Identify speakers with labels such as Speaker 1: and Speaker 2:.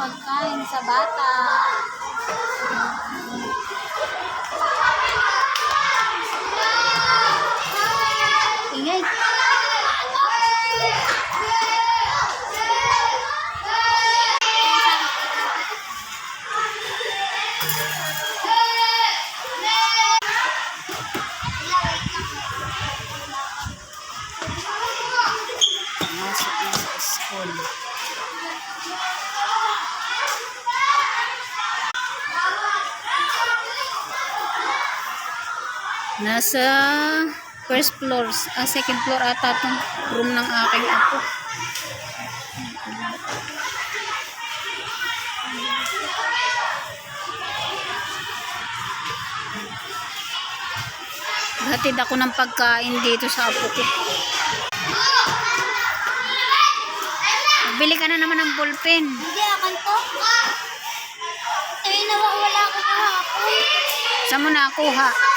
Speaker 1: pagkain sa bata. Ingay. Masuk na sa school. Nasa first floor, second floor ata itong room ng aking apo. Hatid ako ng pagkain dito sa apo ko. Bili ka na naman ng ballpen.
Speaker 2: Hindi, akan to. Ay, nawawala ko kahapon.
Speaker 1: Saan mo nakuha?